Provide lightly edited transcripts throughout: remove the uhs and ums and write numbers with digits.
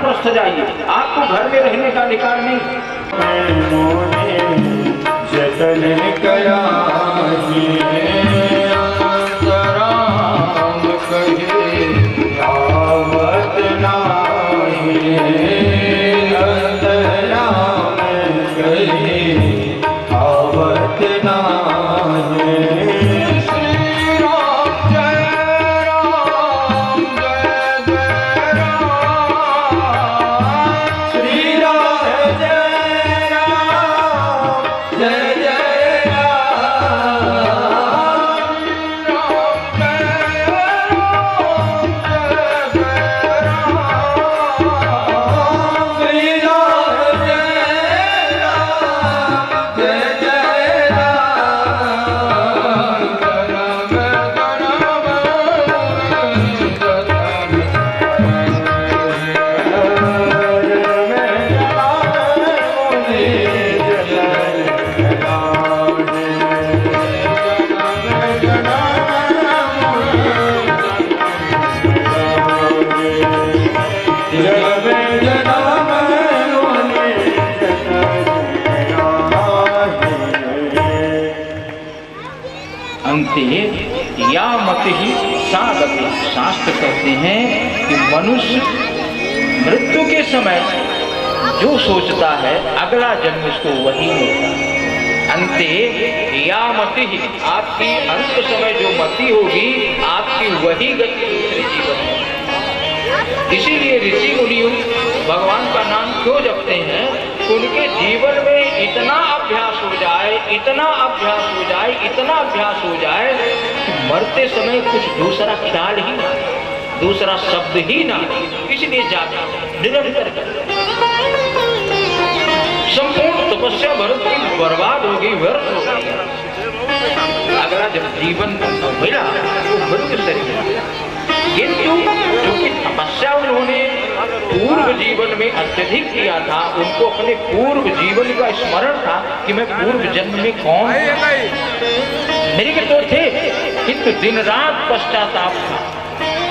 वानप्रस्थ जाइए, आपको घर में रहने का अधिकार नहीं। जतन कराही अंतराम कहे आवत नाही, अंतराम कहे आवत नाही। श्री राम जय राम जय जय राम, श्री राम जय राम जय जय अंते या मति ही सागति। शास्त्र कहते हैं कि मनुष्य मृत्यु के समय जो सोचता है अगला जन्म उसको वही मिलता है। अंते या मति ही, आपकी अंत समय जो मति होगी आपकी वही गति दूसरे जीवन में। इसीलिए ऋषि मुनियों भगवान का नाम क्यों जपते हैं? उनके जीवन में इतना अभ्यास हो जाए, इतना अभ्यास हो जाए, इतना अभ्यास हो जाए कि मरते समय कुछ दूसरा ख्याल ही ना, दूसरा शब्द ही ना, इसलिए जाप निरंतर कर। संपूर्ण तपस्या भरत की बर्बाद हो गई, व्यर्थ हो गई। अगला जब जीवन मिला वो मृत्यु शरीर, किंतु क्योंकि तपस्या उन्होंने पूर्व जीवन में अत्यधिक किया था, उनको अपने पूर्व जीवन का स्मरण था कि मैं पूर्व जन्म में कौन मेरे तो थे, किंतु दिन रात पश्चाताप था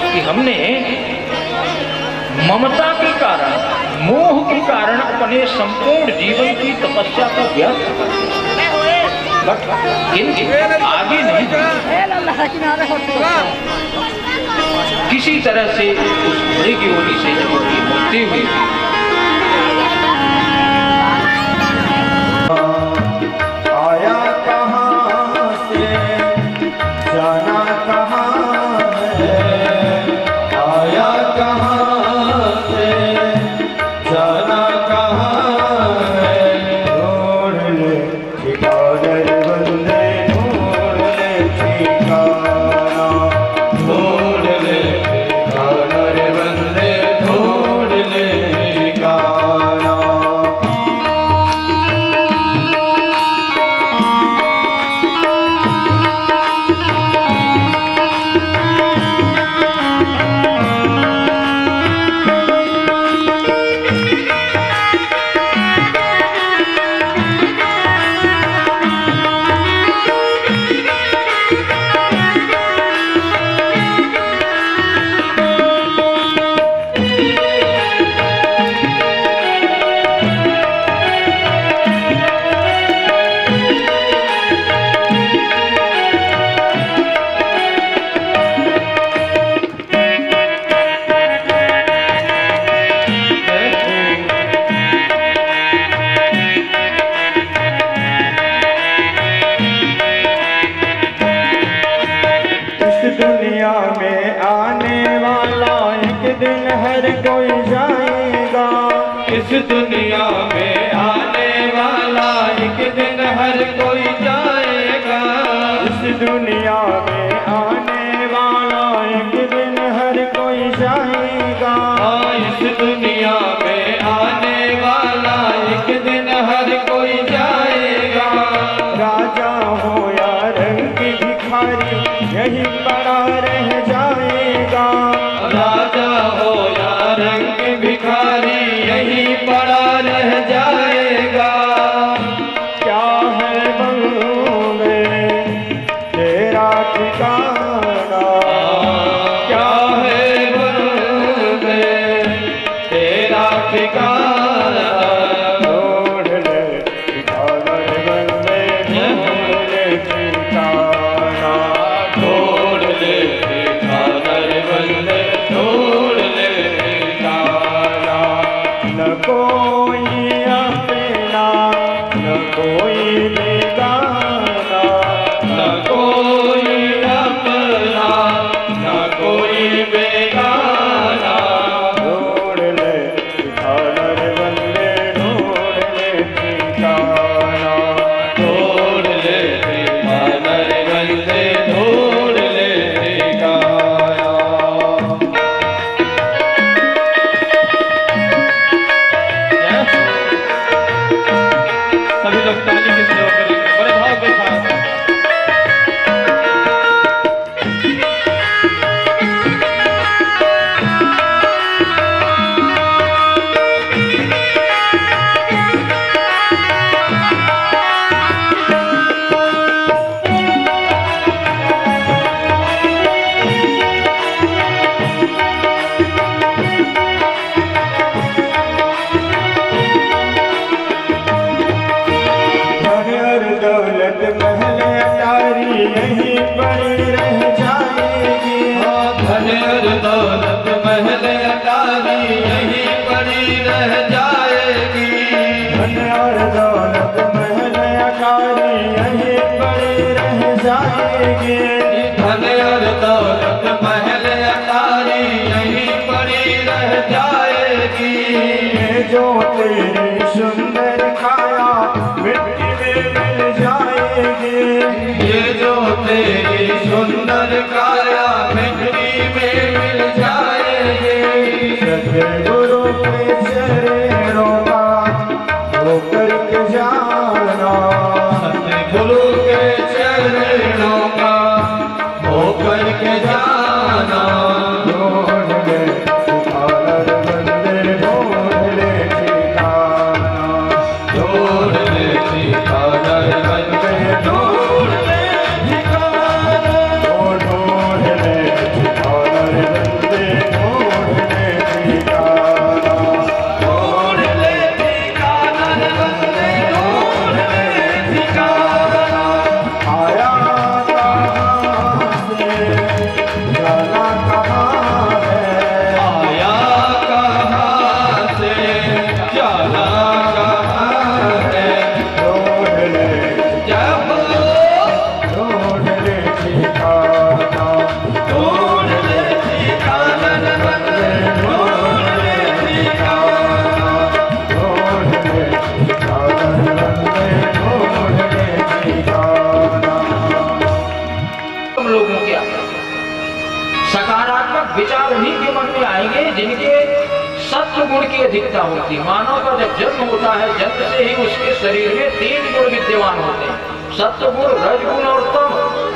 कि हमने ममता के कारण, मोह के कारण अपने संपूर्ण जीवन की तपस्या को व्यर्थ कर दिया। बट आगे नहीं, किसी तरह से उस बुरे की ओर से जब उनकी मृत्यु हुई, आया कहाँ से जाना कहाँ है, आया कहाँ से जाना कहाँ है। ढूंढ ले ठिकाना बंदे, ढूंढ ले ठिकाना, ढूंढ ले ठिकाना रे बंदे, ढूंढ ले ठिकाना। दुनिया में आने वाला एक दिन हर कोई जाएगा, इस दुनिया में आने वाला एक दिन हर कोई जाएगा, इस दुनिया में आने वाला एक दिन हर कोई जाएगा, इस दुनिया में आने वाला एक दिन हर कोई जाएगा। राजा हो या रंग भिखारी यही पड़ा रह जाएगा, राजा हो या रंग भिखारी यही पड़ा रह जाएगा। क्या है ठिकाना, ढूंढ ले ठिकाना रे बंदे, ढूंढ ले ठिकाना, ढूंढ ले ठिकाना रे बंदे, ढूंढ ले ठिकाना। न कोई अपना न कोई बेगाना, न कोई अपना न कोई बेगाना, ढूंढ ले ठिकाना रे बंदे, ढूंढ ले ठिकाना, ढूंढ ले ठिकाना रे बंदे, ढूंढ ले ठिकाना। सभी लोग ताली की सेवा करेंगे बड़े भाव के साथ। दौलत महल अटारी यहीं पड़ी रह जाएगी, धन और दौलत महल अटारी यहीं पड़ी रह जाएगी, धन और दौलत महल अटारी यहीं पड़ी रह जाएगी, धन और दौलत महल अटारी यहीं पड़ी रह जाएगी। ये जो तेरी सुंदर काया मिट्टी में मिल जाएगी, ये जो तेरी सुंदर काया मिट्टी में मिल जाएगी। सतगुरु के चरणों का होकर के जाना, सतगुरु के चरणों का होकर के जाना, ढूंढ ले ठिकाना रे बंदे, ढूंढ ले ठिकाना, ढूंढ ले ठिकाना रे बंदे, ढूंढ ले ठिकाना, ढूंढ ले ठिकाना रे बंदे, ढूंढ ले ठिकाना, ढूंढ ले ठिकाना रे बंदे, ढूंढ ले ठिकाना। आया कहाँ से जाना कहाँ है, आया कहाँ से जाना कहाँ है, ढूंढ ले जब ढूंढ ले ठिकाना, ढूंढ ले ठिकाना रे बंदे, ढूंढ ले ठिकाना, ढूंढ ले ठिकाना रे बंदे, ढूंढ ले ठिकाना। हम लोगों के सकारात्मक विचार उन्हीं के मन में आएंगे जिनके सत्व गुण की अधिकता होती है। मानव का जब जन्म होता है, जन्म से ही उसके शरीर में 3 गुण विद्यमान होते हैं, सत्व गुण, रजगुण और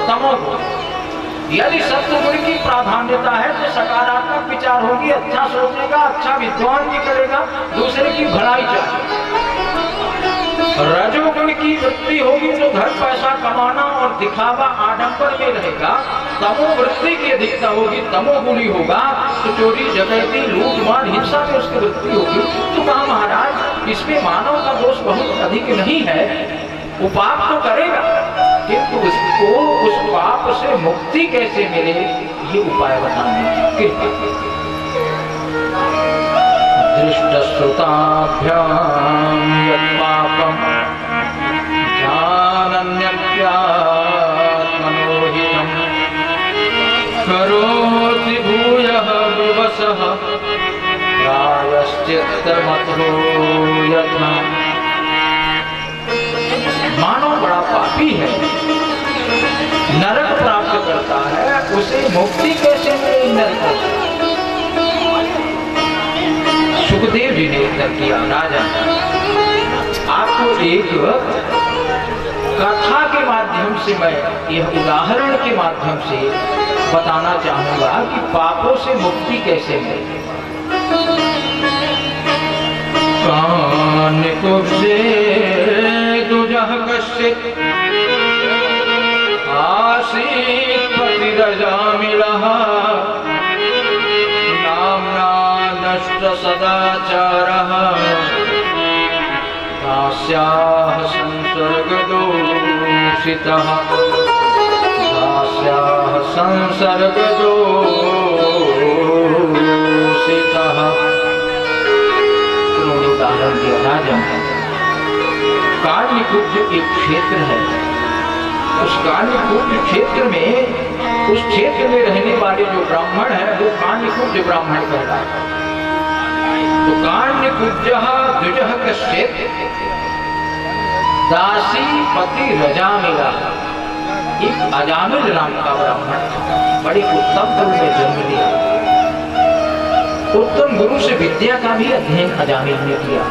तमोगुण। यदि सत्व गुण की प्राधान्यता है तो सकारात्मक विचार होगी, अच्छा सोचेगा, अच्छा विद्वान भी करेगा, दूसरे की भलाई चाहेगा। रजोगुण की वृत्ति होगी तो धन पैसा कमाना और दिखावा आडंबर में रहेगा। तमो वृत्ति की अधिकता होगी, तमोगुणी होगा तो चोरी डकैती लूट मार हिंसा में उसकी वृत्ति होगी। तो कहा महाराज इसमें मानव का दोष बहुत अधिक नहीं है, वो पाप तो करेगा किंतु उसको उस पाप से मुक्ति कैसे मिले ये उपाय बताने की कृपा। दृष्टश्रुताभ्यां यत् पापं जानन्यप्यात्मनोहितं करोति भूयः विवशः प्रायश्चित्तमतो यथा। मानव बड़ा पापी है, नरक प्राप्त करता है, उसे मुक्ति कैसे मिले नरक से? सुखदेव जी ने उत्तर किया, राजा आपको एक कथा के माध्यम से, मैं यह उदाहरण के माध्यम से बताना चाहूंगा कि पापों से मुक्ति कैसे मिले। कान कुब्जे दुजह कश्चित आसीत पतिरजा मिलः नामना नष्ट सदाचारः दास्याः संसर्गदोषितः दास्याः संसर्गदोषितः। उन्होंने उदाहरण दिया, राजा काल्यकुब्ज एक क्षेत्र है, उस काल्यकुब्ज क्षेत्र में उस क्षेत्र में रहने वाले जो ब्राह्मण है वो काल्यकुब्ज ब्राह्मण कहलाता है। तो काल्यकुब्जः द्विजः कश्चित् दासी पति रजामिला, एक अजामिल नाम का ब्राह्मण बड़े उत्तम कुल में जन्म लिया। उत्तम गुरु से विद्या का भी अध्ययन अजामिल ने किया।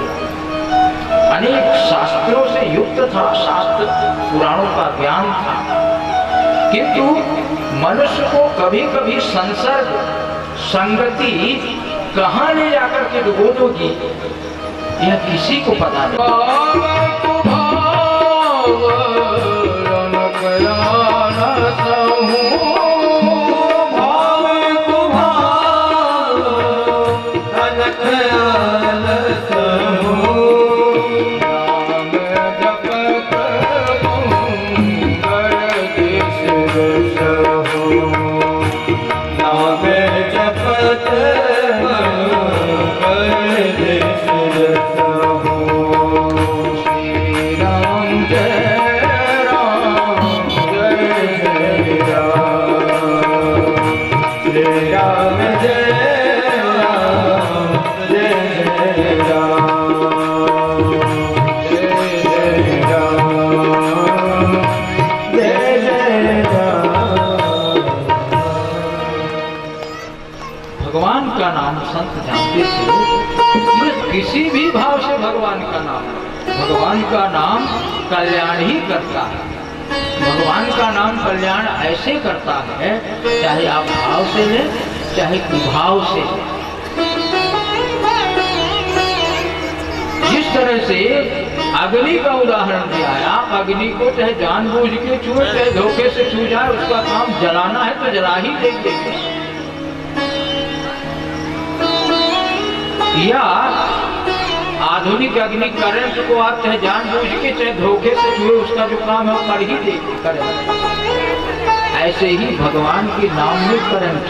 अनेक शास्त्रों से युक्त था, शास्त्र पुराणों का ज्ञान था, किंतु मनुष्य को कभी कभी संसर्ग संगति कहां ले जाकर के डुबो दोगी यह किसी को पता नहीं। भगवान का नाम संत जानते थे, ये किसी भी भाव से भगवान का नाम, भगवान का नाम कल्याण ही करता है। भगवान का नाम कल्याण ऐसे करता है, चाहे आप भाव से लें चाहे कुभाव से। जिस तरह से अग्नि का उदाहरण दिया है, आप अग्नि को चाहे जानबूझ के छुए चाहे धोखे से छू जाए, उसका काम जलाना है तो जला ही देंगे। या आधुनिक अग्नि करंट को आप चाहे जानबूझ के चाहे धोखे से छुए, उसका जो काम है वो कर ही देंगे, करें। ऐसे ही भगवान के नाम में करंट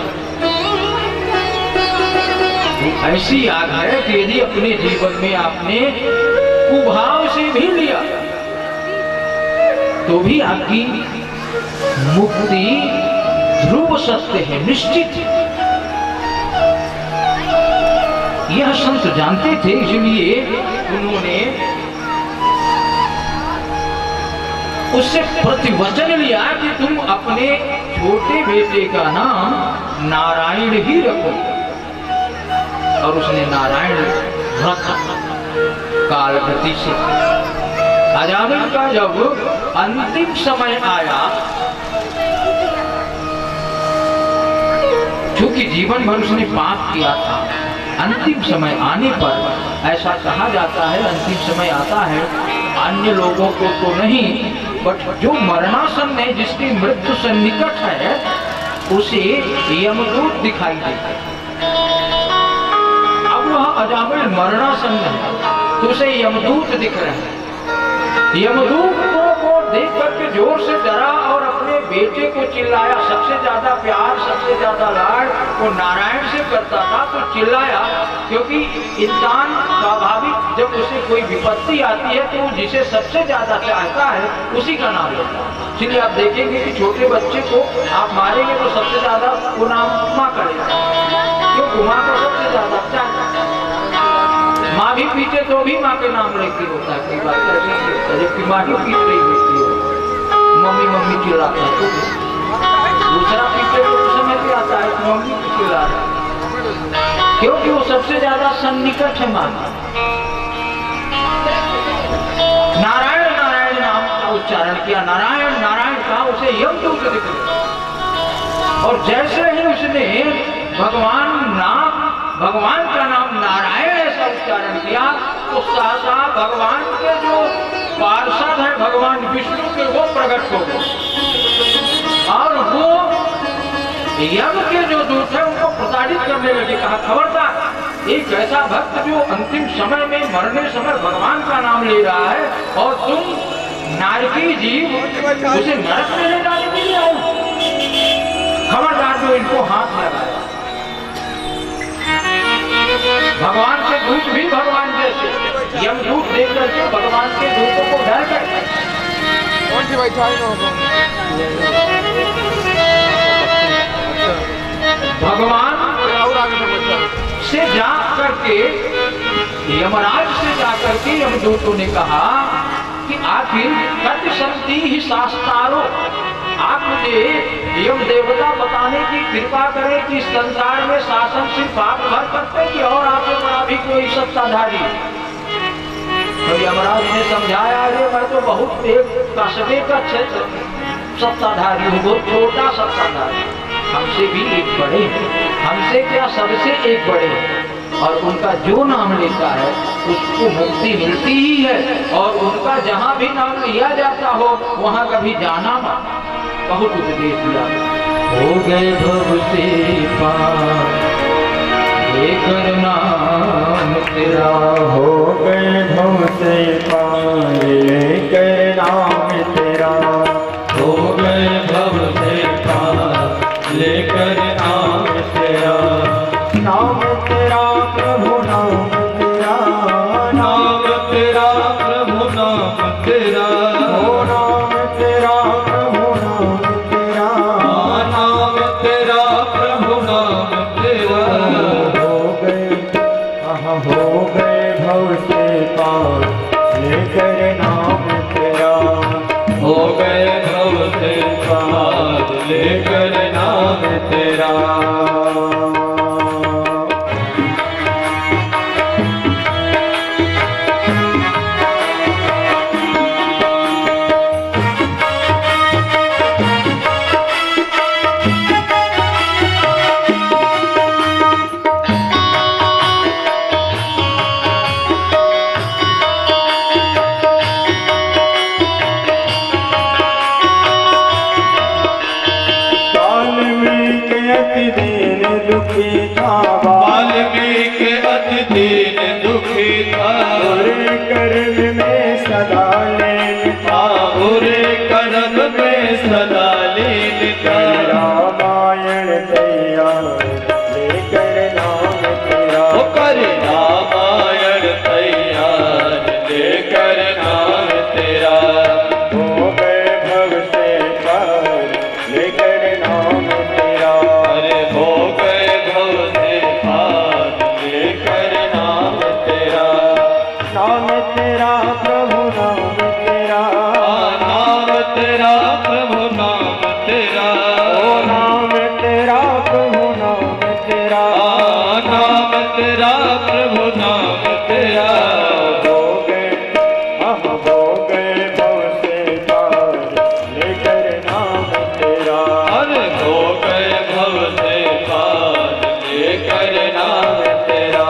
ऐसी आग है कि यदि अपने जीवन में आपने कुभाव से भी लिया तो भी आपकी मुक्ति ध्रुव सत्य है, निश्चित। यह संत जानते थे, इसलिए उन्होंने उससे प्रतिवचन लिया कि तुम अपने छोटे बेटे का नाम नारायण ही रखो। और उसने नारायण रखा। कालगति से अजामिल का जब अंतिम समय आया, क्योंकि जीवन भर उसने पाप किया था, अंतिम समय आने पर ऐसा कहा जाता है, अंतिम समय आता है अन्य लोगों को तो नहीं, बट जो मरणासन है, जिसकी मृत्यु सन्निकट है, उसे यमदूत दिखाई देते। अब वह अजामिल मरणासन है तो उसे यमदूत दिख रहे हैं। यमदूत को देख करके जोर से डरा और अपने बेटे को चिल्लाया। सबसे ज्यादा प्यार, सबसे ज्यादा लाड वो नारायण से करता था, तो चिल्लाया, क्योंकि इंसान स्वाभाविक जब उसे कोई विपत्ति आती है तो जिसे सबसे ज्यादा चाहता है उसी का नाम लेता है। इसलिए आप देखेंगे कि छोटे बच्चे को आप मारेंगे तो सबसे ज्यादा वो नाम माँ करेगा, क्योंकि माँ को सबसे ज्यादा चाहता है। माँ भी पीछे तो भी माँ के नाम लेती होता है, कई बार ऐसे नहीं होता, जबकि माँ ही पीट रही होती है, मम्मी मम्मी चिल्लाता है, तो दूसरा पीछे तो उस समय भी आता है मम्मी चिल्ला रहा है, क्योंकि वो सबसे ज्यादा सन्निकट है माँ। नारायण नारायण नाम का उच्चारण किया, नारायण नारायण कहा, उसे यमदूत दिख गया। और जैसे ही उसने भगवान का नाम नारायण ऐसा उच्चारण किया तो सहसा भगवान के जो पार्षद है भगवान विष्णु के, वो प्रकट हो गए और वो यम के जो दूत है उनको प्रताड़ित करने लगे। कहा खबरदार, एक ऐसा भक्त जो अंतिम समय में मरने समय भगवान का नाम ले रहा है और तुम नारकी जीव उसे नरक में ले डालने के लिए आए हो। खबरदार जो इनको हाथ लगाए। भगवान के दूत भी भगवान जैसे यमदूत देख करके भगवान के दूतों को डर करते भगवान से जा करके यमराज से जा करके यमदूतों ने कहा कि आखिर कट संति ही शास्त्रारो, आप मुझे यम देवता बताने की कृपा करें कि संसार में शासन सिर्फ आप भर करते कि और आपसे बड़ा भी कोई सत्ताधारी। तो यमराज ने समझाया, अरे मैं तो बहुत एक कस्बे का क्षेत्र सत्ताधारी हूँ, बहुत छोटा सत्ताधारी, हमसे भी एक बड़े हैं, हमसे क्या सबसे एक बड़े हैं। और उनका जो नाम लेता है उसको मुक्ति मिलती ही है, और उनका जहाँ भी नाम लिया जाता हो वहाँ कभी जाना मत। बहुत उपदेश दिया। हो गए भव से पार लेकर नाम तेरा, हो गए भव से पार लेकर नाम तेरा, हो गए भव से पार लेकर नाम तेरा, नाम तेरा प्रभु नाम तेरा, नाम तेरा प्रभु नाम तेरा, हो नाम तेरा प्रभु नाम तेरा, नाम तेरा प्रभु नाम तेरा, हो गए भव से पार लेकर नाम तेरा, हो गए भव से पार लेकर नाम तेरा। दुखी था वाल्मीकि अति दीन दुखी था, बुरे कर्म में सदा लीन था, बुरे कर्म में सदा लीन था, रामायण तैयार लेकर नाम तेरा, कर रामायण तैयार लेकर नाम तेरा, हो गए भव से पार लेकर नाम तेरा, अरे हो गए भव से पार लेकर नाम तेरा, नाम तेरा प्रभु नाम तेरा, नाम तेरा प्रभु नाम तेरा, ओ नाम तेरा प्रभु नाम तेरा, नाम तेरा प्रभु नाम तेरा, हो गए भव से पार लेकर नाम तेरा, अरे हो गए भव से पार लेकर नाम तेरा।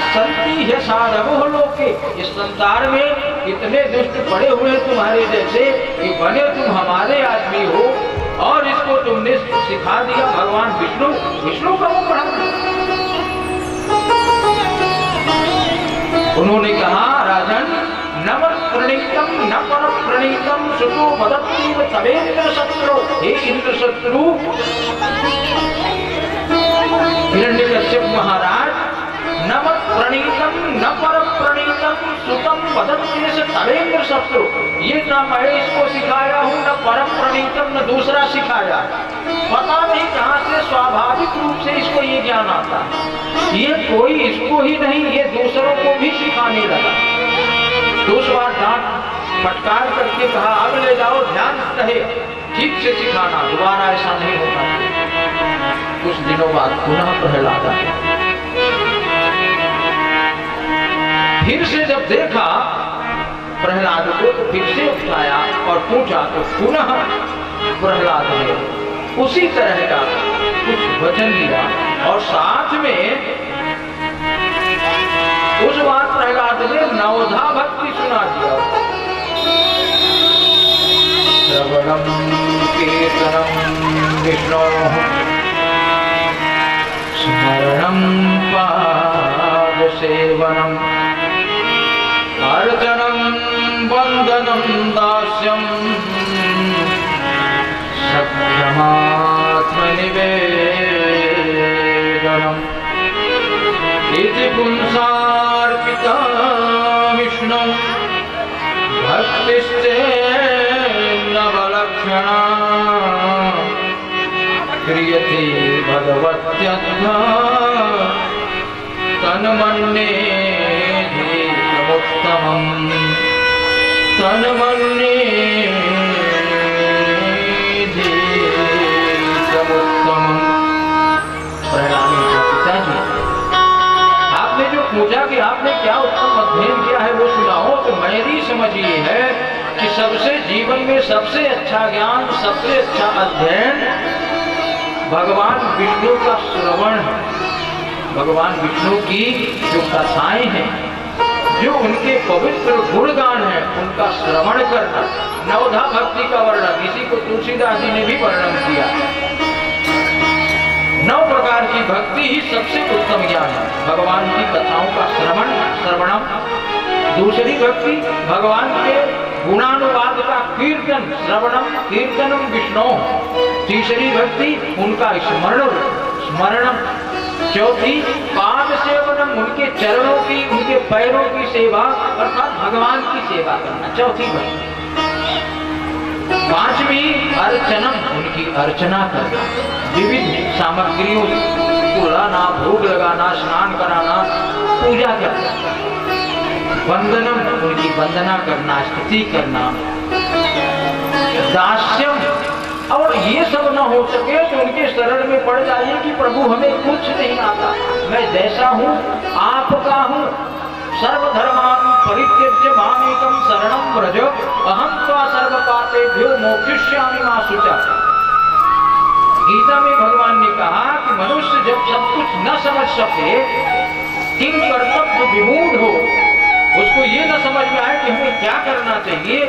संति है साधवो लोके, इस संसार में इतने दुष्ट पड़े हुए तुम्हारे जैसे कि बने तुम हमारे आदमी हो और इसको तुमने सिखा दिया भगवान विष्णु का वो पढ़ा। उन्होंने कहा राजन नम प्रणीतम न पर प्रणीतम सुतो वदत्तीव तवेन्द्र शत्रु, हे इंद्र शत्रु हिरण्यकश्यप महाराज, नम प्रणीतम न पर प्रणीतम सुतम वदत्तीव तवेन्द्र शत्रु, ये न मैं इसको सिखाया हूँ न परम प्रणीतम न दूसरा सिखाया, पता नहीं कहाँ से स्वाभाविक रूप से इसको ये ज्ञान आता, ये कोई इसको ही नहीं ये दूसरों को भी सिखाने लगा। दूसरी बार डांट फटकार करके कहा अब ले जाओ, ध्यान रहे ठीक से सिखाना, दोबारा ऐसा नहीं होता। कुछ दिनों बाद पुनः प्रहलाद आया, फिर से जब देखा प्रहलाद को तो फिर से उठाया और पूछा तो पुनः प्रहलाद ने उसी तरह का कुछ वचन दिया और साथ में उस बार प्रहलाद ने नवधा भक्ति सुना दिया। श्रवणम कीर्तनम विष्णु स्मरणम पाद सेवनम अर्चनम वंदनम दास्यम सख्यमात्मनिवेदनम इति पुंसार्पिता विष्णु भक्तिश्चेन्नवलक्षणा क्रियते भगवत्यद्भा तन्मन्ये उत्तमम् तन्मन्ये पूछा कि आपने क्या उत्तम अध्ययन किया है वो सुनाओ। तो मेरी समझ ये है कि सबसे जीवन में सबसे अच्छा ज्ञान सबसे अच्छा अध्ययन भगवान विष्णु का श्रवण है। भगवान विष्णु की जो कथाएं हैं, जो उनके पवित्र गुणगान है, उनका श्रवण करना। नवधा भक्ति का वर्णन इसी को तुलसीदास जी ने भी वर्णन किया। 9 प्रकार की भक्ति ही सबसे उत्तम ज्ञान है। भगवान की कथाओं का श्रवणम। दूसरी भक्ति भगवान के गुणानुवाद का कीर्तन, श्रवणम कीर्तनम विष्णु। तीसरी भक्ति उनका स्मरणम। चौथी पाद सेवनम, उनके चरणों की उनके पैरों की सेवा अर्थात भगवान की सेवा करना, चौथी भक्ति। पांचवी अर्चनम, उनकी अर्चना करना, विविध सामग्रियों को लाना, भोग लगाना, स्नान कराना, पूजा करना। वंदनम, उनकी वंदना करना, स्तुति करना। दास्यम, और ये सब न हो सके तो उनके शरण में पड़ जाइए कि प्रभु हमें कुछ नहीं आता, मैं जैसा हूँ आपका हूँ। सर्वधर्मान परित्यज्य मामेकं शरणं व्रज अहं त्वा सर्व पापेभ्यो मोक्षयिष्यामि मा शुचा। गीता में भगवान ने कहा कि मनुष्य जब सब कुछ न समझ सके, किंग कर्तव्य विमूढ़ हो, उसको ये न समझ में आए कि हमें क्या करना चाहिए,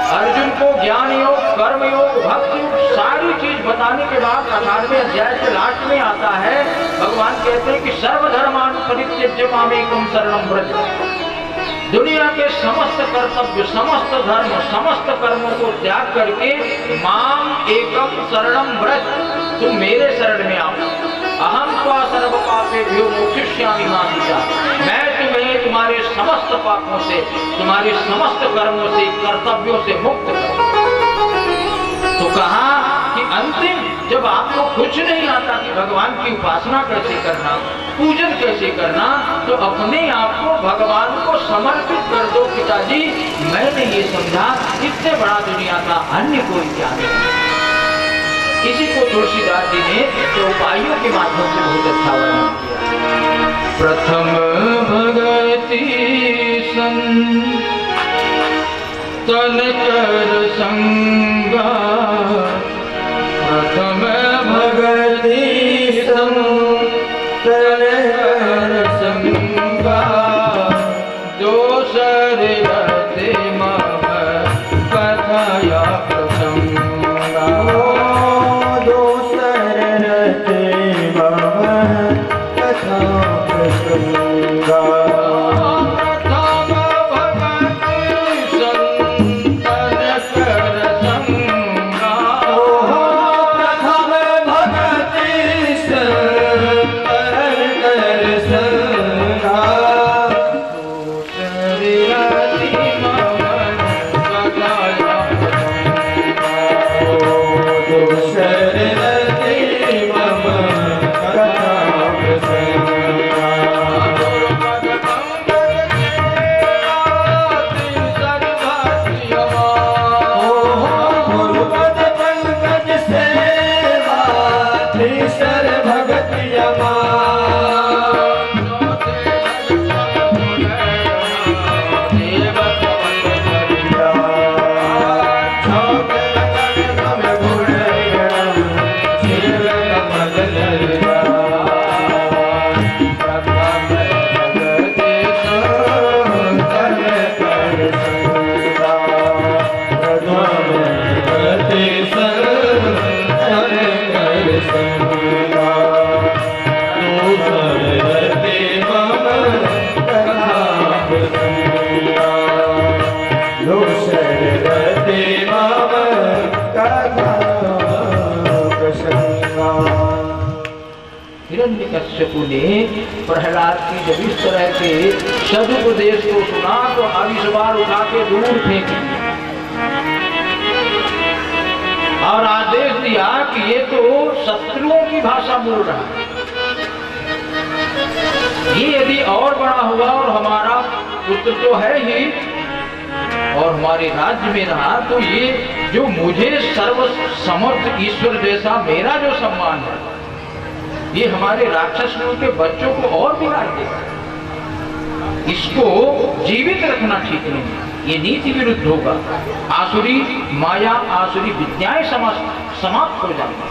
अर्जुन को ज्ञान योग, कर्म योग, भक्ति योग सारी चीज बताने के बाद 18वें अध्याय के लास्ट में आता है, भगवान कहते हैं कि सर्वधर्मान परित्यज्य मामेकं शरणं व्रज। दुनिया के समस्त कर्तव्य, समस्त धर्म, समस्त कर्मों को त्याग करके माम एकम शरणं व्रज, तुम मेरे शरण में आओ। अहं त्वा सर्व पापेभ्यो मोक्षयिष्यामि मा शुचा, मैं तुम्हें तुम्हारे समस्त पापों से, तुम्हारे समस्त कर्मों से, कर्तव्यों से मुक्त करूं। तो कहा कि अंतिम जब आपको कुछ नहीं आता कि भगवान की उपासना कैसे करना, पूजन कैसे करना, तो अपने आप को भगवान को समर्पित कर दो। पिताजी मैंने ये समझा, इससे बड़ा दुनिया का अन्य कोई ज्ञान नहीं। इसी को तुलसीदास जी ने चौपाइयों के माध्यम से बहुत अच्छा वर्णन किया। प्रथम भगति तन कर संगा, प्रथम भगति तन कर संगा, हिरण्यकश्यपु ने प्रहलाद की जब इस तरह के सदुपदेश को सुना तो आविष्कार उठा के दूर फेंक दिया और आदेश दिया कि ये तो शत्रुओं की भाषा बोल रहा है। ये यदि और बड़ा हुआ और हमारा पुत्र तो है ही और हमारे राज्य में रहा तो ये जो मुझे सर्व समर्थ ईश्वर जैसा मेरा जो सम्मान है ये हमारे राक्षस के बच्चों को और बिगाड़ देगा। इसको जीवित रखना ठीक नहीं, ये नीति विरुद्ध होगा। आसुरी माया आसुरी विद्याएं समाप्त हो जाएंगी।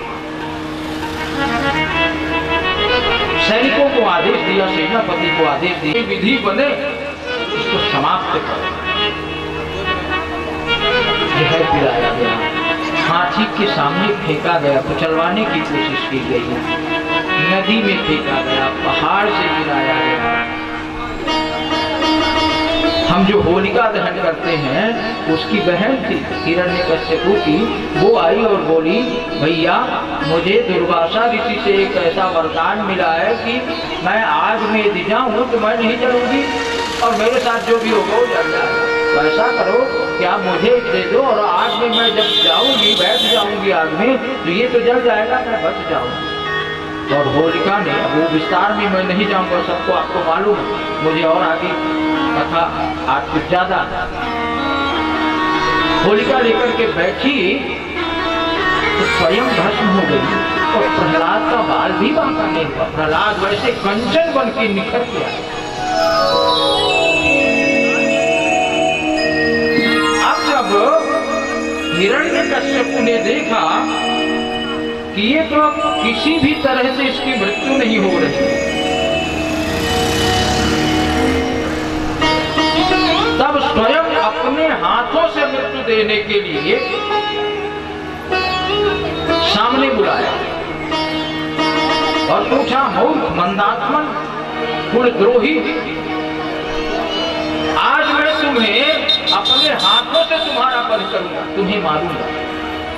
सैनिकों को आदेश दिया, सेनापति को आदेश दिया, विधि बने इसको समाप्त करो। जहर पिलाया गया, हाथी के सामने फेंका गया, कुचलवाने की कोशिश की गई, नदी में फेंका गया, पहाड़ से गिराया गया। हम जो होलिका दहन करते हैं उसकी बहन थी हिरण्यकश्यपु की, वो आई और बोली भैया मुझे दुर्वासा ऋषि से एक ऐसा वरदान मिला है कि मैं आग में यदि जाऊं तो मैं नहीं जलूंगी और मेरे साथ जो भी होगा वो जल जाएगा। तो ऐसा करो कि आप मुझे दे दो और आग में मैं जब जाऊंगी बैठ जाऊंगी आग में तो ये तो जल जाएगा, मैं बच जाऊंगी। और होलिका ने, अब वो विस्तार में मैं नहीं जाऊंगा, सबको आपको मालूम, मुझे और आगे कथा आज कुछ ज्यादा। होलिका लेकर के बैठी तो स्वयं भस्म हो गई और प्रहलाद का बाल भी बांका नहीं हुआ। प्रहलाद वैसे कंचन बन के निखर के आए। अब जब हिरण्यकश्यपु ने देखा कि ये तो अब किसी भी तरह से इसकी मृत्यु नहीं हो रही, तब स्वयं अपने हाथों से मृत्यु देने के लिए सामने बुलाया और पूछा मूर्ख मंदात्मन कुलद्रोही, आज मैं तुम्हें अपने हाथों से तुम्हारा वध करूंगा। तुम्हें मालूम है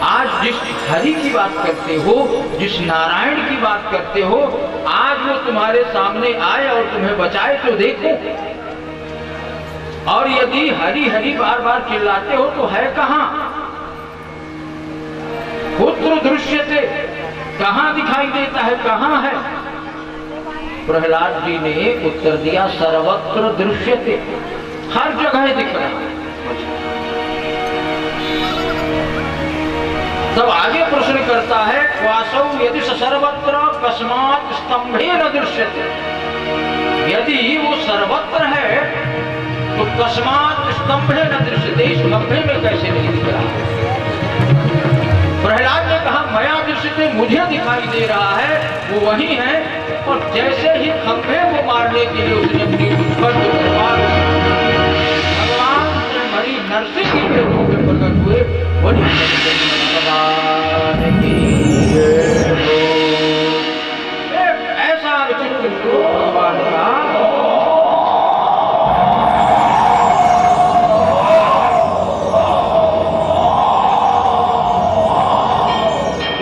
आज जिस हरि की बात करते हो, जिस नारायण की बात करते हो, आज वो तुम्हारे सामने आए और तुम्हें बचाए तो देखो। और यदि हरि हरि बार बार चिल्लाते हो तो है कहां? पुत्र दृश्यते, कहां दिखाई देता है, कहां है? प्रहलाद जी ने उत्तर दिया सर्वत्र दृश्यते, हर जगह दिख रहा है। तब आगे प्रश्न करता है क्वासौ यदि सर्वत्र कस्मात् स्तंभे न दृश्यते, यदि वो सर्वत्र है तो कस्मात् स्तंभे न दृश्यते, इस खंभे में कैसे नहीं दिख रहा? प्रहलाद ने कहा मया दृश्यते, मुझे दिखाई दे रहा है, वो वही है। और जैसे ही खंभे को मारने के लिए उसने अपनी भगवान से मरी नरसिंह के रूप में प्रकट हुए। भगवान की ऐसा विचित्र भगवान का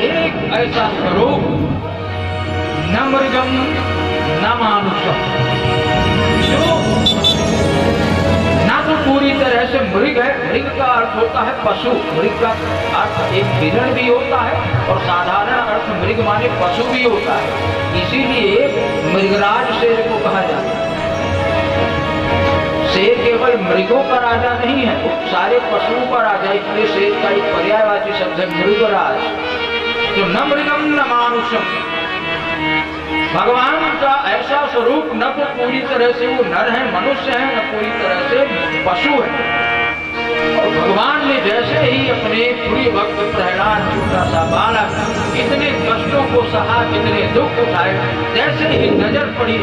एक ऐसा स्वरूप न मृगम न मानुषम, जो मृग का अर्थ होता है पशु। मृग का अर्थ एक हिरण भी होता है और साधारण अर्थ मृग माने पशु भी होता है, इसीलिए मृगराज शेर को कहा जाता है। शेर केवल मृगों का राजा नहीं है, वो सारे पशुओं का राजा, इसलिए शेर का एक पर्यायवाची शब्द है मृगराज। तो न मृगम न मानुषम, भगवान का ऐसा स्वरूप न तो पूरी तरह से वो नर है, मनुष्य है, न पूरी तरह से पशु है। और भगवान ने जैसे ही अपने प्रिय भक्त प्रहलाद छोटा सा बालक इतने कष्टों को सहा, जितने दुख उठाए, जैसे ही नजर पड़ी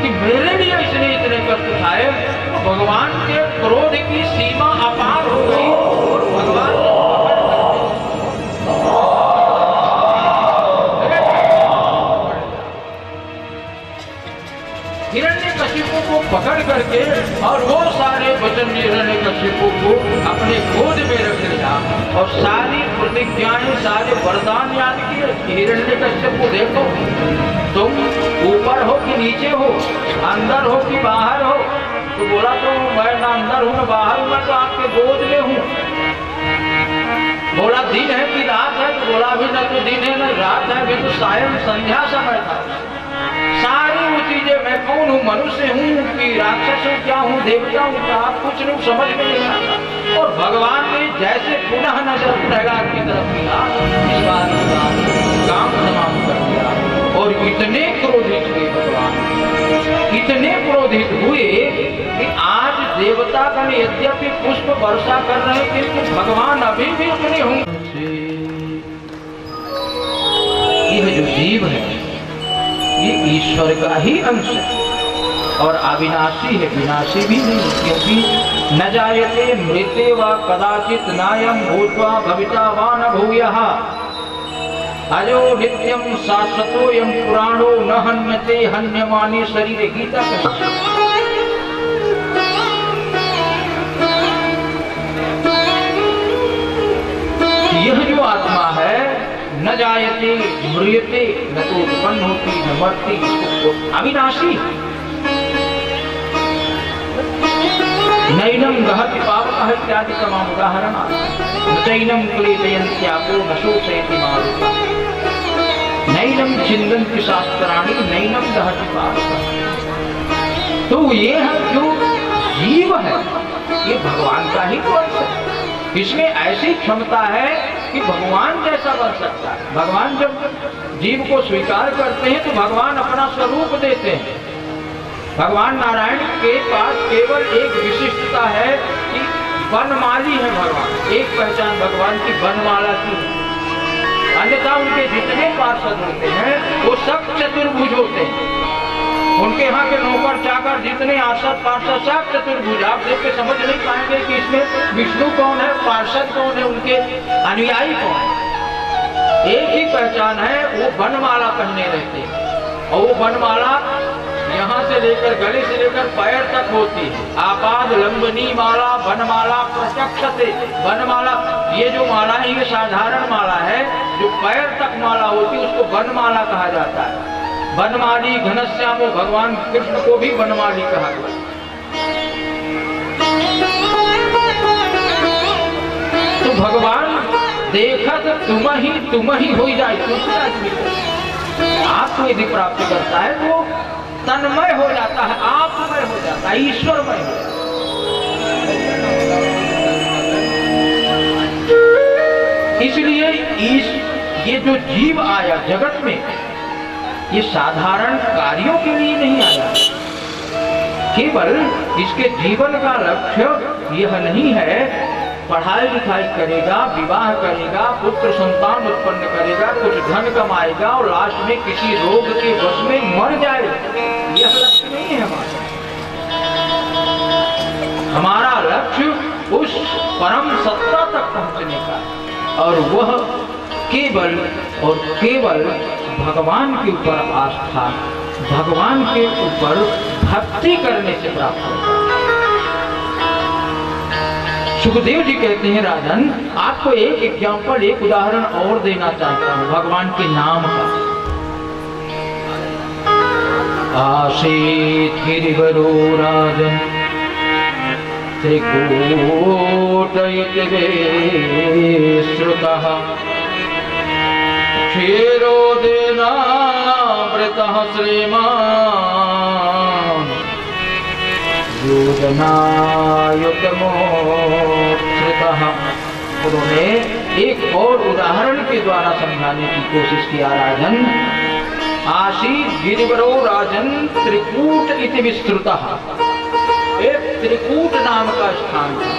कि मेरे लिए इसने इतने कष्ट उठाए, तो भगवान के क्रोध की सीमा अपार हो गई और भगवान हिरण्यकशिपु को पकड़ करके और वो सारे वचन हिरण्यकशिपु को अपने गोद में रख लिया और सारी प्रतिज्ञाएं, सारे वरदान याद किए। हिरण्यकशिपु देखो, तुम ऊपर हो कि नीचे हो, अंदर हो कि बाहर हो? तो बोला तो मैं ना अंदर हूँ ना बाहर हूँ, मैं तो आपके गोद में हूँ। बोला दिन है कि रात है? तो बोला अभी न तो दिन है न रात है, अभी तो सायं संध्या समय था। सारी वो चीजें, मैं कौन हूँ, मनुष्य हूँ कि राक्षस हूँ, क्या हूँ, देवता हूँ, क्या कुछ लोग समझ में नहीं आता। और भगवान ने जैसे पुनः नजर प्रहलाद की तरफ किया, इस बात काम तमाम कर दिया और इतने क्रोधित हुए भगवान, इतने क्रोधित हुए कि आज देवता गण यद्यपि पुष्प वर्षा कर रहे थे, किंतु भगवान अभी भी अपने होंगे। यह जो जीव है ये ईश्वर का ही अंश है और अविनाशी है, विनाशी भी नहीं, क्योंकि न जायते मृते व कदाचित नायं भूत्वा भविता वा न भूयः अजो नित्यं शाश्वतोऽयं पुराणो न हन्यते हन्यमाने शरीरे। गीता का यह जो आत्मा है न जायते म्रियते, न तो उत्पन्न होती न मरती, इसको अविनाशी। नैनम गहति पावकः इत्यादि तमाम उदाहरण, न चैनम क्लेदयन्त्यापो न शोषयति मारुतः, नैनम छिन्दन्ति शास्त्राणि नैनम गहति पावकः। तो ये है जो जीव है, ये भगवान का ही अंश है। इसमें ऐसी क्षमता है कि भगवान जैसा बन सकता है। भगवान जब जीव को स्वीकार करते हैं तो भगवान अपना स्वरूप देते हैं। भगवान नारायण के पास केवल एक विशिष्टता है कि वनमाली है भगवान, एक पहचान भगवान की वनमाला की। अन्यथा उनके जितने पार्षद होते हैं वो सब चतुर्भुज होते हैं। उनके यहाँ के नौकर चाकर जितने आर्षद पार्षद सब चतुर्भुज। आप देख के समझ नहीं पाएंगे कि इसमें विष्णु कौन है, पार्षद कौन है, उनके अनुयायी कौन है। एक ही पहचान है, वो वनमाला पहने रहते हैं और वो वनमाला यहाँ से लेकर गले से लेकर पैर तक होती है। आपाद लंबनी माला वनमाला प्रत्यक्षते। वनमाला ये जो माला है ये साधारण माला है, जो पैर तक माला होती है उसको वनमाला कहा जाता है। वनमाली घनश्यामो, भगवान कृष्ण को भी वनमाली कहा गया। तो भगवान देखत तुम ही हो जाए, आपको यदि प्राप्त करता है तो तन्मय हो जाता है, आपमय हो जाता है, ईश्वरमय हो जाता है। इसलिए ये जो जीव आया जगत में, ये साधारण कार्यों के लिए नहीं आया। केवल इसके जीवन का लक्ष्य यह नहीं है पढ़ाई लिखाई करेगा, विवाह करेगा, पुत्र संतान उत्पन्न करेगा, कुछ धन कमाएगा और लास्ट में किसी रोग के वश में मर जाएगा। यह लक्ष्य नहीं है हमारा लक्ष्य उस परम सत्ता तक पहुंचने का, और वह केवल और केवल भगवान के ऊपर आस्था, भगवान के ऊपर भक्ति करने से प्राप्त होता है। सुखदेव जी कहते हैं राजन, आपको एक एग्जाम्पल, एक उदाहरण और देना चाहता हूं भगवान के नाम का। आसीत गिरिवरो राजन त्रिकूट इति विश्रुतः क्षीरोदेनावृतः श्रीमान् योजनायुतमोत्सृतः। उन्होंने एक और उदाहरण के द्वारा समझाने की कोशिश किया। राजन आसीत् गिरिवरो राजन त्रिकूट इति विस्तृतः। एक त्रिकूट नाम का स्थान था।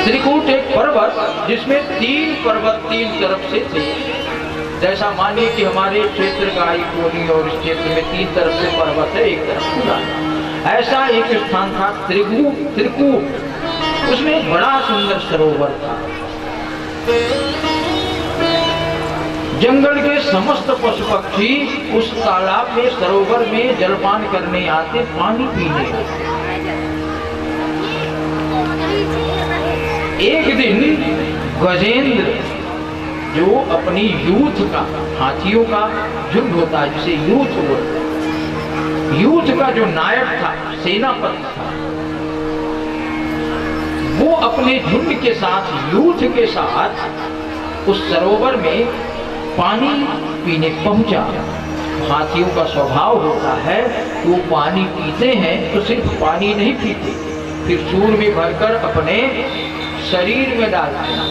त्रिकूट एक पर्वत जिसमें 3 पर्वत 3 तरफ से थे। जैसा मानिए कि हमारे क्षेत्र का एक कोनी और इस क्षेत्र में 3 तरफ से पर्वत है, एक तरफ खुला। ऐसा एक स्थान था त्रिकूट। उसमें बड़ा सुंदर सरोवर था। जंगल के समस्त पशु पक्षी उस तालाब में सरोवर में जलपान करने आते, पानी पीने आते। एक दिन गजेंद्र जो अपनी यूथ का, हाथियों का झुंड होता है जिसे यूथ बोलते हैं, यूथ का जो नायक था, सेनापति था, वो अपने झुंड के साथ, यूथ के साथ उस सरोवर में पानी पीने पहुंचा। हाथियों का स्वभाव होता है वो पानी पीते हैं तो सिर्फ पानी नहीं पीते, फिर सूर में भरकर अपने शरीर में डालते हैं,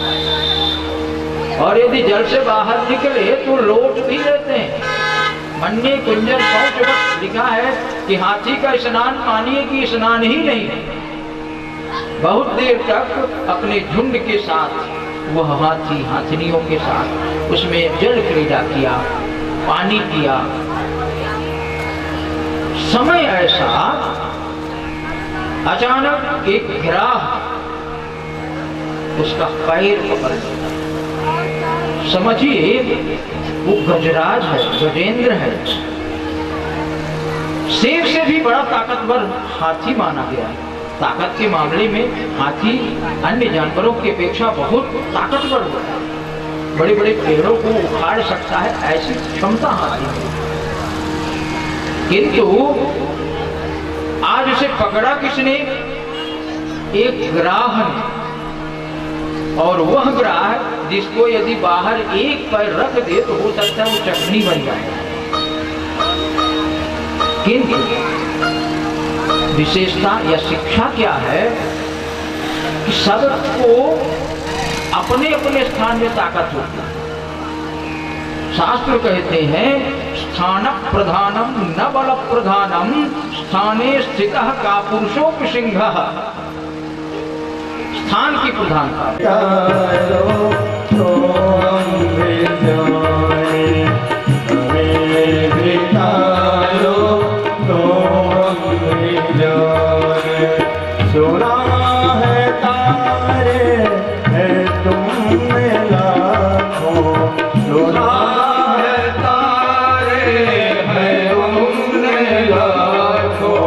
और यदि जल से बाहर निकले तो लौट भी लेते हैं। मन्ये कुंजर शौचवत लिखा है कि हाथी का स्नान मानिए कि स्नान ही नहीं है। बहुत देर तक अपने झुंड के साथ वह हाथी हाथिनियों के साथ उसमें जल क्रीड़ा किया, पानी पिया। समय ऐसा अचानक एक गिराह उसका पैर पकड़ लिया। समझिए वो गजराज है, गजेंद्र है, शेर से भी बड़ा ताकतवर हाथी माना गया है। ताकत के मामले में हाथी अन्य जानवरों की अपेक्षा बहुत ताकतवर होता है। बड़े बड़े पेड़ों को उखाड़ सकता है, ऐसी क्षमता हाथी है। किंतु आज उसे पकड़ा किसने? एक ग्राह ने। और वह ग्राह जिसको यदि बाहर एक पैर रख दे तो हो सकता है वो चटनी बन जाए। किंतु विशेषता या शिक्षा क्या है कि सबको अपने अपने स्थान में ताकत होती है। शास्त्र कहते हैं स्थान प्रधानम न बल प्रधानम स्थाने स्थितः का पुरुषोपि सिंहः। स्थान की प्रधानता सुना है तारे है तुमने लाखों, सुना है तारे है तुमने लाखों,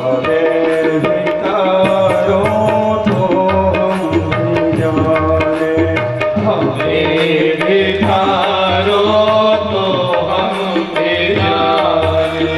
हमें भिखारो तो हम भी जाने, हमें भिखारो तो हम भी जाने।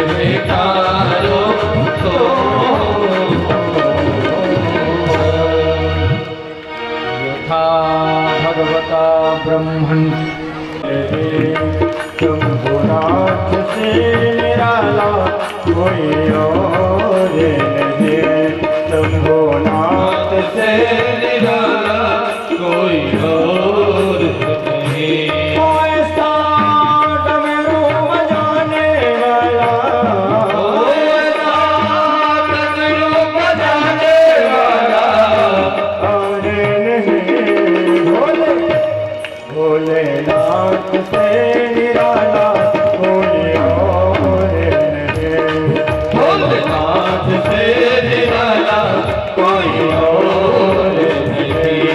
विचारो तो यथा भगवता ब्रह्मन् शंभुनाथ से निराला कोई और नहीं, शंभुनाथ से निराला कोई और नहीं। ऐसा डमरू बजाने वाला, डमरू बजाने वाला और नहीं भोले भोलेनाथ से निराला कोई और नहीं, भोलेनाथ से निराला कोई और नहीं।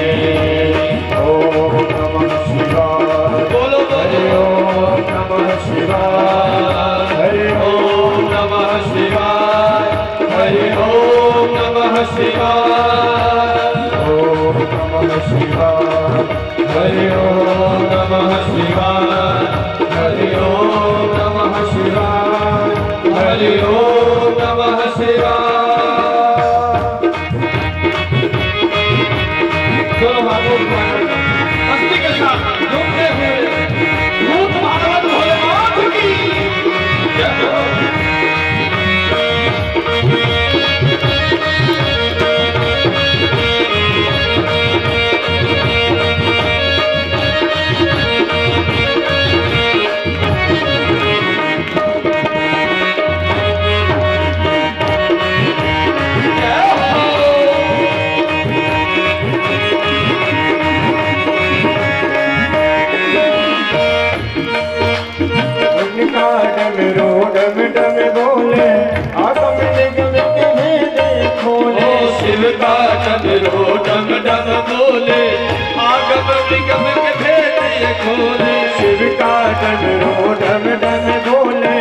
ओम नमः शिवाय, बोलो हरि ओम नमः शिवाय, हरि ओम नमः शिवाय, हरि ओम नमः शिवाय, ओम नमः शिवाय, हरि ओम नमः शिवाय, हरि ओम नमः शिवाय, हरि ओम नमः शिवाय। दोनों हाथों को मस्ती के साथ झूमते हुए भूत भागवत भोलेनाथ की जय हो। उनका डमरू डम डम बोले, आगम निगम के भेदे खोले, शिव का डमरू डम डम बोले, आगम निगम के भेद ये खोले। शिव का डमरू डम डम बोले,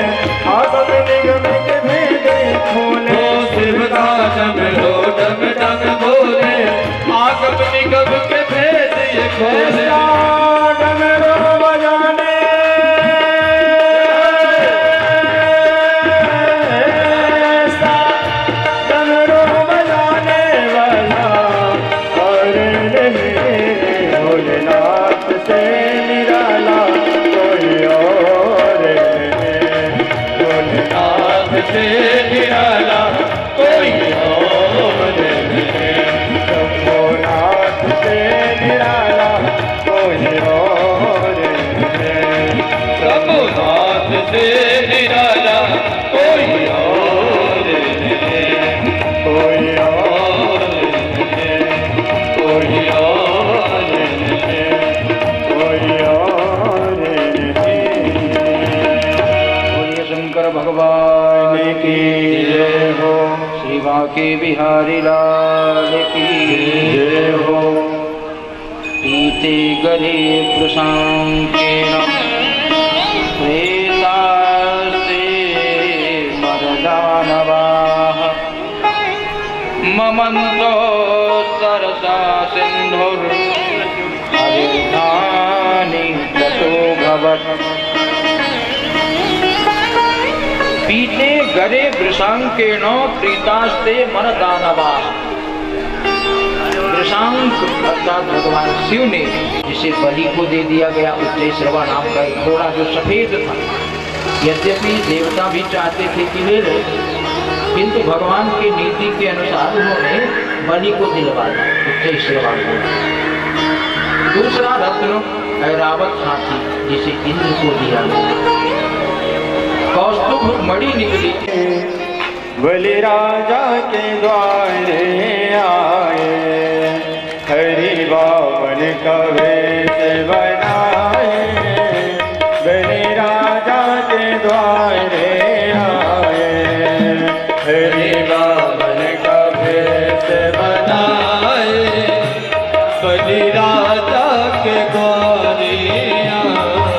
आगम निगम के भेदे खोले, शिव का डमरू डम डम बोले, आगम निगम के भेद ये खोले। ऐसा डमरू बजाने ऐसा डमरू बजाने वाला और नहीं, भोलेनाथ से निराला कोई और नहीं, भोलेनाथ से निराला कोई और नहीं। शंभुनाथ से निराला कोई और नहीं, शंभुनाथ से निराला कोई और नहीं। कोई और कोई और कोई और नहीं। बोलिए शंकर भगवान की जय हो। श्री बांके बिहारी लाल की जय हो। पीते गरे प्रशांतेन प्रेतास्ते मरदानवाः ममन्तो सरसा सिन्धुर्हरिर्धानि ततो भवत्। पीते गरे वृषांकेण प्रीतास्ते मन दानवा। वृषांक अर्थात भगवान शिव ने जिसे बलि को दे दिया गया, उच्चै श्रवा नाम का एक घोड़ा जो सफेद था। यद्यपि देवता भी चाहते थे कि ले ले, किंतु भगवान की नीति के अनुसार उन्होंने बलि को दिलवाया उच्चै श्रवा घोड़ा। दूसरा रत्न ऐरावत हाथी जिसे इंद्र को दिया गया। कौस्तुभ मणि निकली। बलि राजा के द्वारे आए, हरि बावन का वेश बनाए, बलि राजा के द्वारे आए, हरि बावन का वेश बनाए, बलि राजा के द्वारे आए।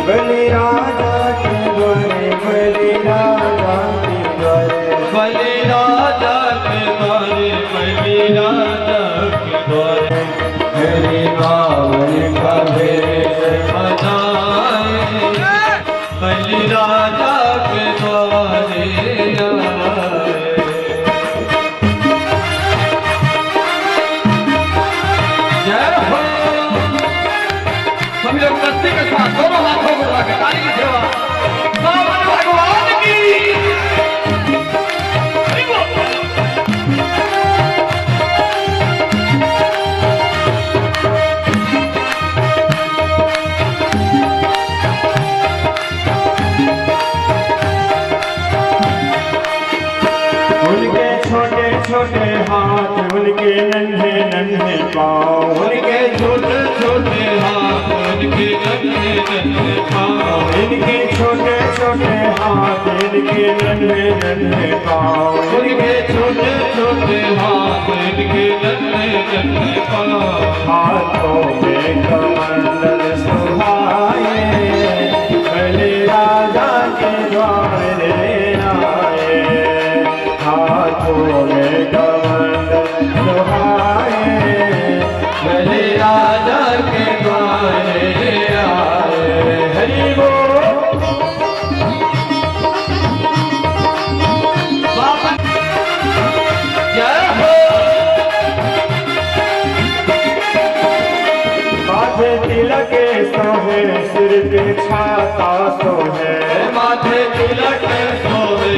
बलि राजा के द्वारे, बलि राजा के द्वारे, बलि राजा के द्वारे, बलि राजा के द्वारे, हरि बावन का वेश बनाए बलि राजा राजा के द्वारे आए। जय हो। सभी लोग मस्ती के साथ दोनों हाथों को उठा के ताली की सेवा बामन भगवान की। उनके छोटे छोटे हाथ, उनके नन्हे नन्हे पाँव, उनके छोटे छोटे हाथ, उनके नन्हे नन्हे पाँव, इनके छोटे छोटे हाथ, इनके नन्हे नन्हे पाँव, उनके छोटे छोटे हाथ, इनके नन्हे नन्हे पाँव। हाथों में कमंडल सुहाए, बलि राजा के द्वारे आए। हाथों में कमंडल सुहाए, बलि राजा के द्वारे आए। हरि बोल। जय हो। माथे तिलक सोहे, सिर पे छाता सोहे, माथे तिलक सोहे,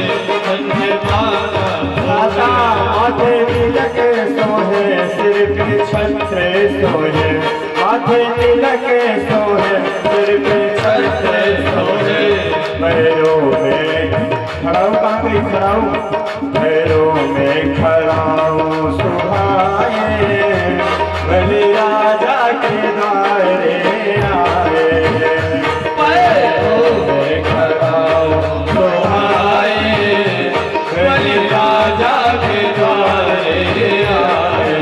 कंधे छाता माथे तिलक सोहे, सिर पे छत्र सोहे, माथे तिलक सोहे, सिर पे छत्र सोहे। पैरों में खड़ाऊ, कहाँ गई खड़ाऊ? पैरों में खड़ाऊ सुहाए, बलि राजा के द्वारे आए। पैरों में खड़ाऊ सुहाए, बलि राजा के द्वारे आए।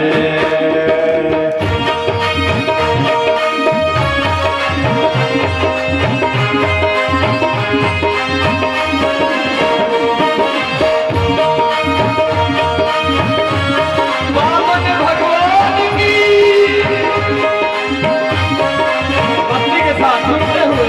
बामन भगवान की। भक्ति के साथ सुनते हुए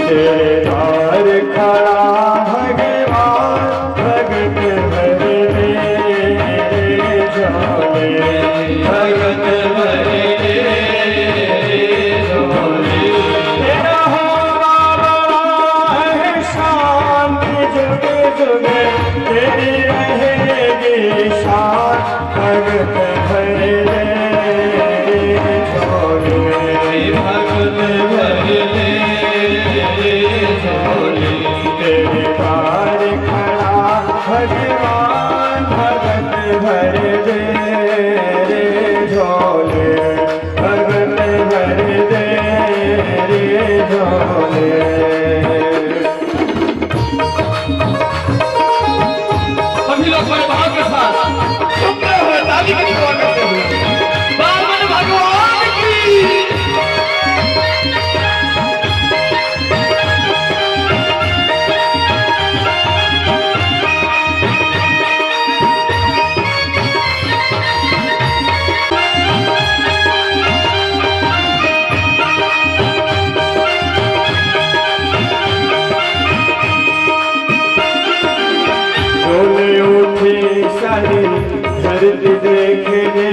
तेरे द्वार खड़ा भगवान, भगत भर मेरे झोले। भगत भरे झोले। तेरा हो बाबा है शांति, जुग जुग तेरी रहेगी शान, भगत भर मेरे झोले। भगत भरे झोले। तेरे द्वार खड़ा भगवान, भगत भर दे रे झोले, भगत भर दे रे झोले। सभी लोग बड़े भाव के साथ सुनते हुए ताली की दुआ करते हुए बामन भगवान की। डोले उठी सारी धरती देखने,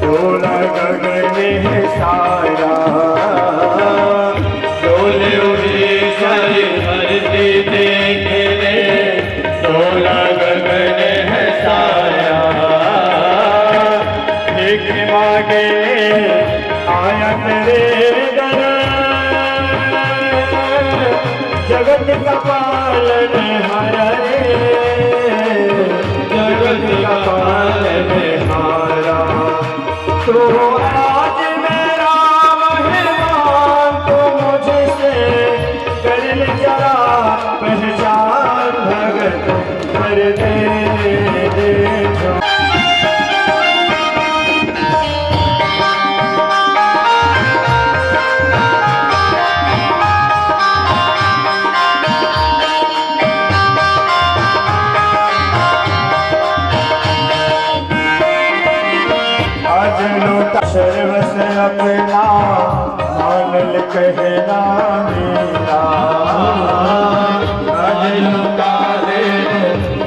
डोला गगन है सारा। डोले उठी सारी धरती देखने, डोला गगन है सारा। एक मांगे आया तेरे दर, जगत का पालन हारा रे, जगत का पालन हारा। तो आज मेरा मेहमान, तो मुझसे कर ले जरा पहचान, भगत कर दे जो। आज लूटा सर्वस अपना मानल कहना मेरा आज लूटा दे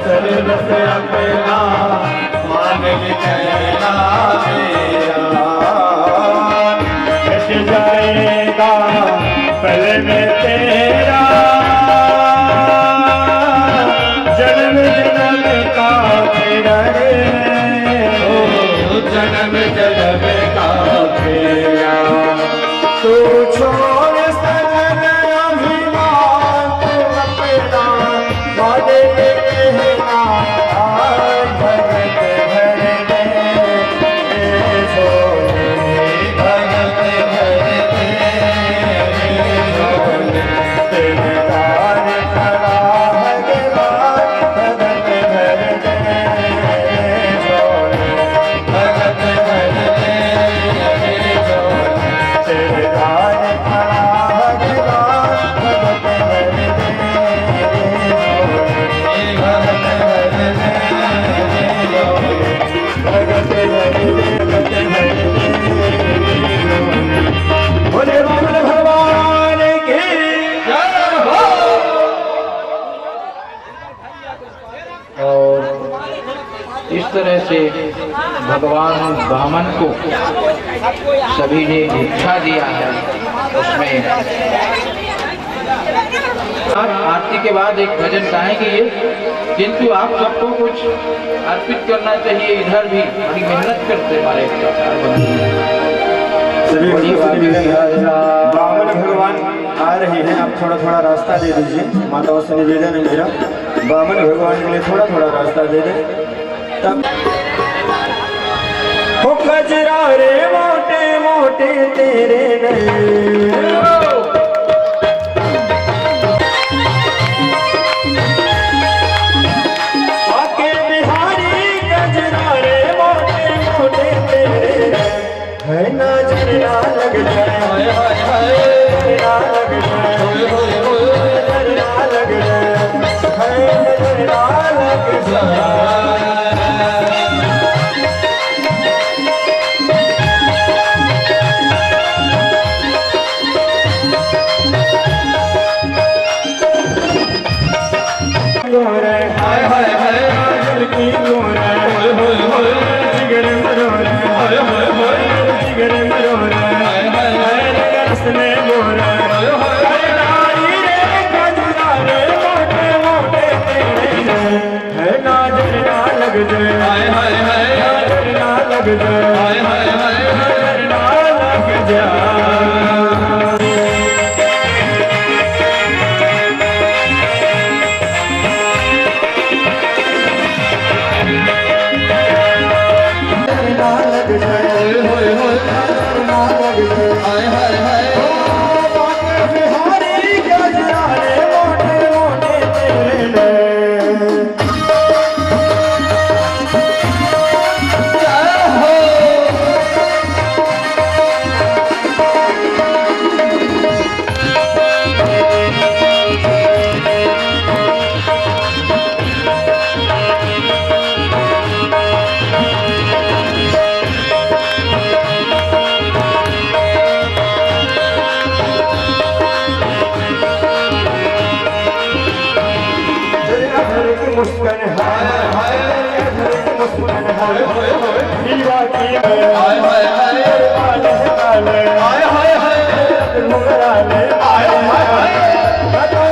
सर्वस अपना मानल कहना मेरा कट जाएगा पल में तेरा जन्म जन्म का तेरा रे जन्म जन्म का तेरा तू छोड़ सजन अभिमान तू अपना वादे कहना आज भगत भर दे सोने भगत भर दे तेरे दार खड़ा भगवान भगत भर दे सोने भगत भर दे तेरे दार खड़ा भगवान भगत भर दे भगत भर दे बोले वामन भगवान की और इस तरह से भगवान वामन को सभी ने दीक्षा दिया है। उसमें आरती के बाद एक भजन गाएंगे ये, किंतु आप सबको कुछ अर्पित करना चाहिए। इधर भी बड़ी मेहनत करते हमारे सभी वामन भगवान आ रहे हैं। आप थोड़ा थोड़ा रास्ता दे दीजिए। माताओं से निवेदन है मेरा, वामन भगवान के लिए थोड़ा थोड़ा रास्ता दे दें। तब हो कजरा रे मोटे मोटे तेरे नैन आके बिहारी कजरा रे मोटे मोटे तेरे है ना जरा लग जाए जरा लग जाए जरा लग जाए है जरा लग जाए हाय हाय हाय दिल की गोरे होय होय होय जिगर मरोरे होय होय होय जिगर मरोरे हाय हाय हाय रसने गोरे होय होय नारी रे कजरा रे मोटे मोटे तेरे है ना जरा लग जाए हाय हाय हाय जरा लग जाए हाय हाय हाय जरा लग जाए मुस्कान हाय हाय मुस्कान हाय हाय हाय दीवा की हाय हाय हाय हाय हाय हाय हाय हाय हाय हाय हाय हाय